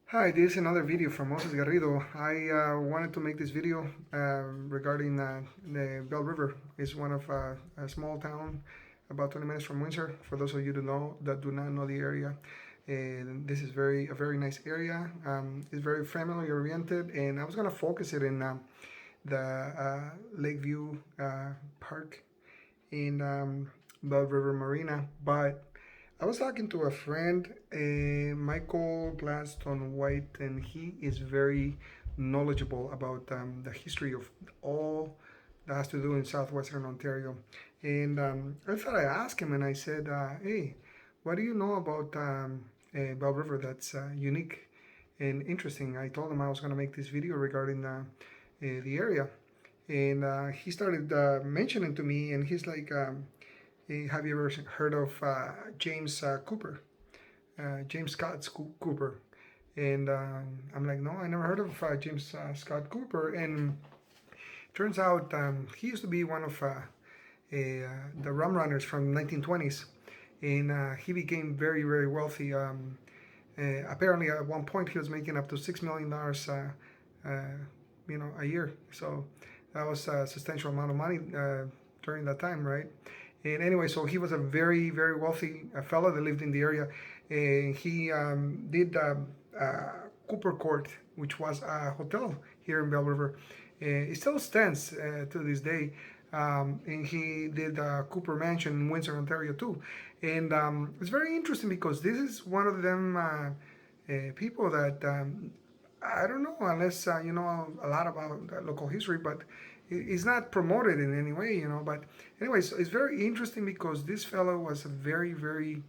Hi, this is another video from Moses Garrido. I wanted to make this video regarding the Belle River. It's one of a small town about 20 minutes from Windsor. For those of you that do not know the area, this is a very nice area. It's very family oriented, and I was gonna focus it in the Lakeview Park in Belle River Marina, but I was talking to a friend, Michael Gladstone White, and he is very knowledgeable about the history of all that has to do in southwestern Ontario. And I thought I'd ask him, and I said, "Hey, what do you know about Belle River that's unique and interesting?" I told him I was going to make this video regarding the area, and he started mentioning to me, and he's like. Have you ever heard of James Cooper, James Scott Cooper? And I'm like, no, I never heard of James Scott Cooper. And turns out he used to be one of the rum-runners from 1920s, and he became very, very wealthy. Apparently, at one point, he was making up to $6 million, a year. So that was a substantial amount of money during that time, right? And anyway, so he was a very, very wealthy fellow that lived in the area. And he did Cooper Court, which was a hotel here in Belle River. It still stands to this day. And he did Cooper Mansion in Windsor, Ontario, too. And it's very interesting because this is one of them people that I don't know unless you know a lot about local history, but it's not promoted in any way, you know. But anyways, it's very interesting because this fellow was a very, very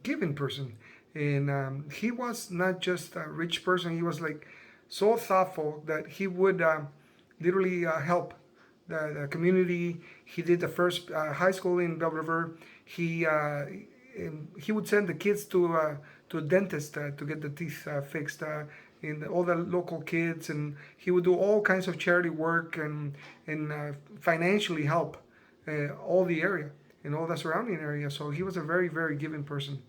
giving person, and he was not just a rich person. He was like so thoughtful that he would literally help the community. He did the first high school in Belle River. He would send the kids to a dentist to get the teeth fixed. In all the local kids, and he would do all kinds of charity work and financially help all the area and all the surrounding area. So he was a very, very giving person,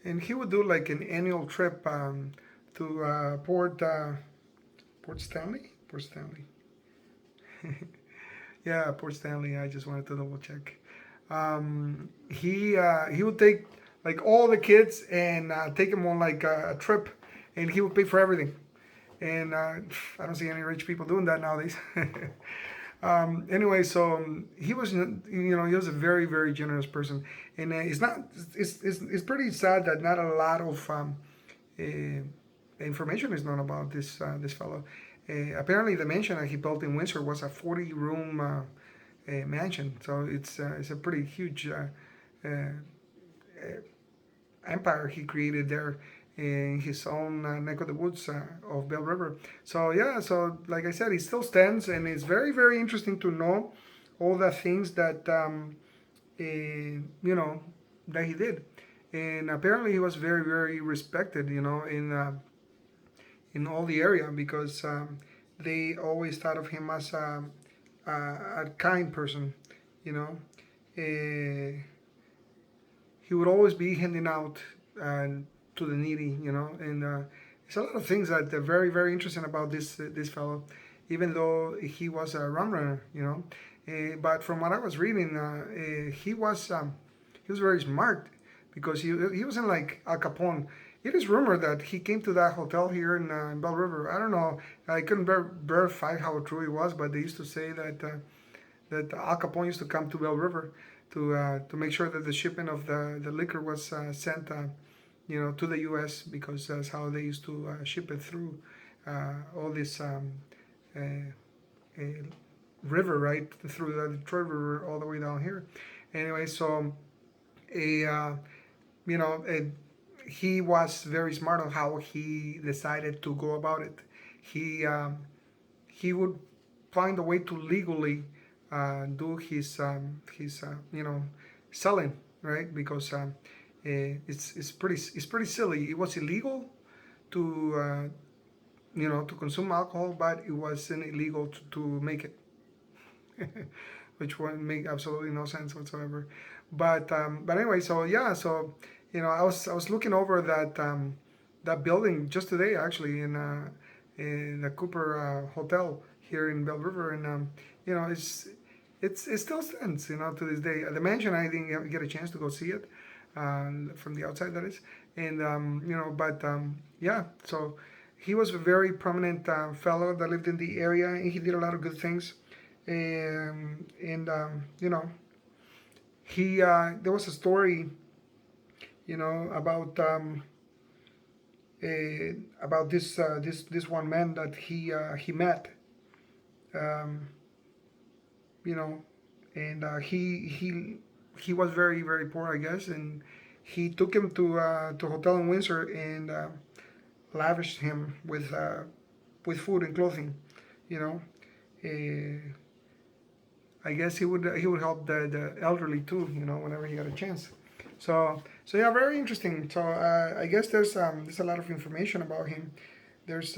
and he would do like an annual trip to Port Stanley, Port Stanley. Yeah, Port Stanley. I just wanted to double check. He would take like all the kids and take them on like a trip, and he would pay for everything. And I don't see any rich people doing that nowadays. Anyway, so he was, he was a very, very generous person, and it's not, it's pretty sad that not a lot of uh, information is known about this fellow. Apparently, the mansion that he built in Windsor was a 40-room mansion, so it's a pretty huge uh, empire he created there in his own neck of the woods of Belle River. So yeah, so like I said, it still stands, and it's very, very interesting to know all the things that that he did. And apparently, he was very, very respected, in all the area because they always thought of him as a kind person, you know. Uh, he would always be handing out to the needy, and it's a lot of things that are very, very interesting about this fellow, even though he was a rum runner, but from what I was reading, he was very smart because he wasn't like Al Capone. It is rumored that he came to that hotel here in Belle River. I don't know. I couldn't verify how true it was, but they used to say that Al Capone used to come to Belle River to make sure that the shipment of the liquor was sent, to the U.S. because that's how they used to ship it through all this uh, uh, river, right through the Detroit River all the way down here. Anyway, so a you know a, he was very smart on how he decided to go about it. He he would find a way to legally do his selling, right, because it's pretty silly. It was illegal to to consume alcohol, but it wasn't illegal to make it, which would make absolutely no sense whatsoever. But anyway, so yeah, so I was looking over that that building just today, actually, in the Cooper Hotel here in Belle River, and you know, it still stands, you know, to this day. The mansion, I didn't get a chance to go see it from the outside, that is, and you know, but yeah, so he was a very prominent fellow that lived in the area, and he did a lot of good things, and you know, he there was a story, you know, about this one man that he met, um, you know, and he was very poor, I guess, and he took him to a hotel in Windsor and lavished him with food and clothing, you know. Uh, I guess he would help the elderly too, you know, whenever he got a chance. So yeah, very interesting. So I guess there's a lot of information about him. There's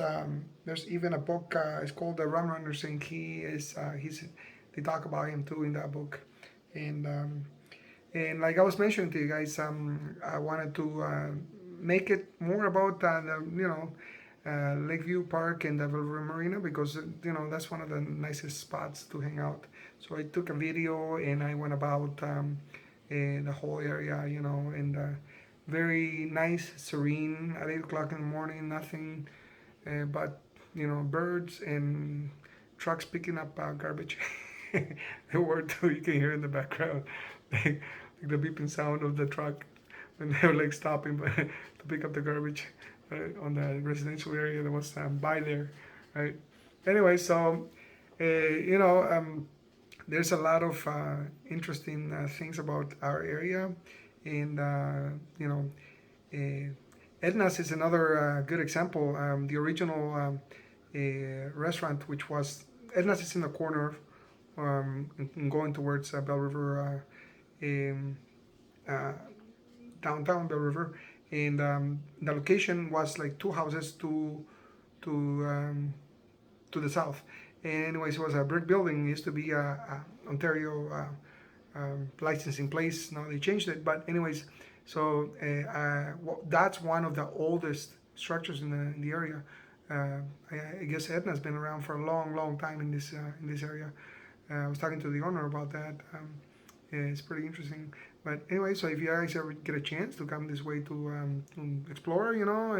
even a book. It's called the Rum-runner, and he's they talk about him too in that book, and like I was mentioning to you guys, I wanted to make it more about the Lakeview Park and the Belle River Marina, because you know that's one of the nicest spots to hang out. So I took a video and I went about the whole area, you know, and very nice, serene at 8 o'clock in the morning. Nothing but you know birds and trucks picking up garbage. The word too you can hear in the background, like the beeping sound of the truck when they were like stopping to pick up the garbage on the residential area that was by there, right? Anyway, so you know, there's a lot of interesting things about our area, and you know, Edna's is another good example. The original restaurant, which was Edna's, is in the corner, going towards Belle River, um, uh, downtown Belle River, and the location was like two houses to um, to the south. And anyways, it was a brick building. It used to be a Ontario licensing place. Now they changed it, but anyways, so that's one of the oldest structures in the area. I guess Edna's been around for a long time in this area. I was talking to the owner about that. Yeah, it's pretty interesting. But anyway, so if you guys ever get a chance to come this way to explore, you know,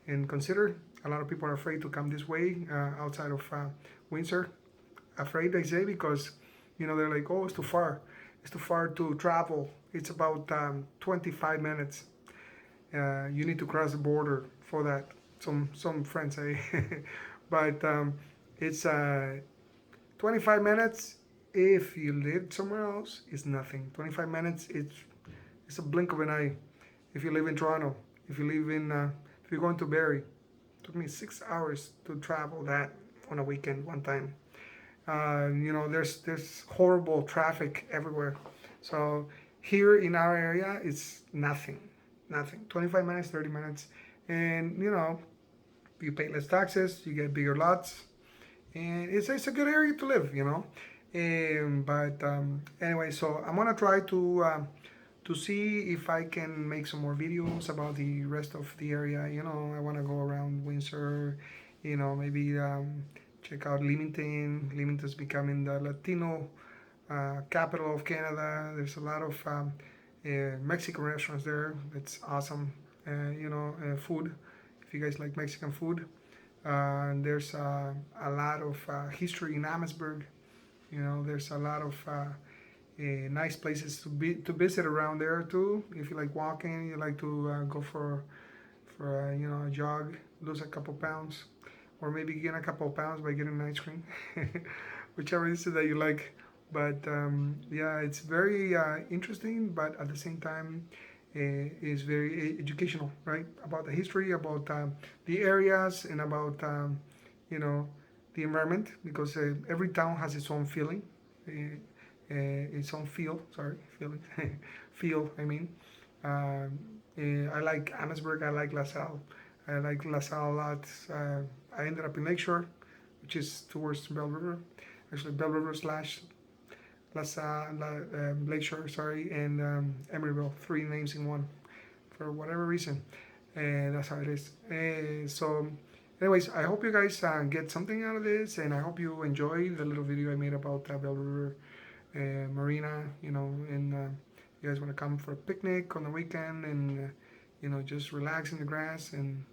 and consider, a lot of people are afraid to come this way outside of Windsor. Afraid, I say, because you know they're like, oh, it's too far. It's too far to travel. It's about 25 minutes. You need to cross the border for that. Some friends say, but it's 25 minutes. If you live somewhere else, it's nothing. 25 minutes, it's a blink of an eye. If you live in Toronto, if you live in, if you're going to Barrie, it took me 6 hours to travel that on a weekend one time. You know, there's horrible traffic everywhere. So here in our area, it's nothing. 25 minutes, 30 minutes, and you know, you pay less taxes, you get bigger lots, and it's a good area to live, you know. But anyway, so I'm gonna try to see if I can make some more videos about the rest of the area. You know, I wanna go around Windsor, you know, maybe check out Leamington. Leamington's becoming the Latino capital of Canada. There's a lot of Mexican restaurants there. It's awesome. You know, food. If you guys like Mexican food, there's a lot of history in Amherstburg. You know, there's a lot of nice places to visit around there too. If you like walking, you like to go for you know, a jog, lose a couple pounds, or maybe gain a couple pounds by getting an ice cream, whichever it is that you like. But yeah, it's very interesting, but at the same time, is very educational, right? About the history, about the areas, and about you know, the environment, because every town has its own feeling, its own feel. Sorry, feeling, feel. I mean, I like Amherstburg. I like LaSalle. I like LaSalle a lot. I ended up in Lakeshore, which is towards Belle River. Actually, Belle River slash Lakeshore, sorry, and Emeryville. Three names in one, for whatever reason. That's how it is. So, anyways, I hope you guys get something out of this, and I hope you enjoy the little video I made about Belle River Marina. You know, and you guys want to come for a picnic on the weekend, and you know, just relax in the grass and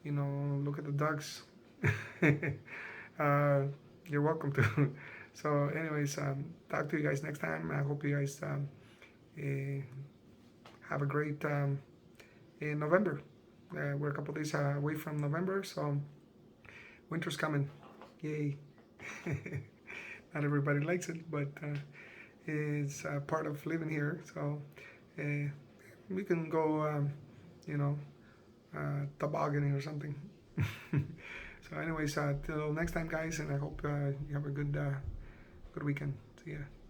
you know, look at the ducks. uh, you're welcome to. So, anyways, talk to you guys next time. I hope you guys eh, have a great in November. We're a couple days away from November, so winter's coming. Yay! Not everybody likes it, but it's part of living here. So uh, we can go, you know, tobogganing or something. So, anyways, till next time, guys, and I hope you have a good weekend. See ya.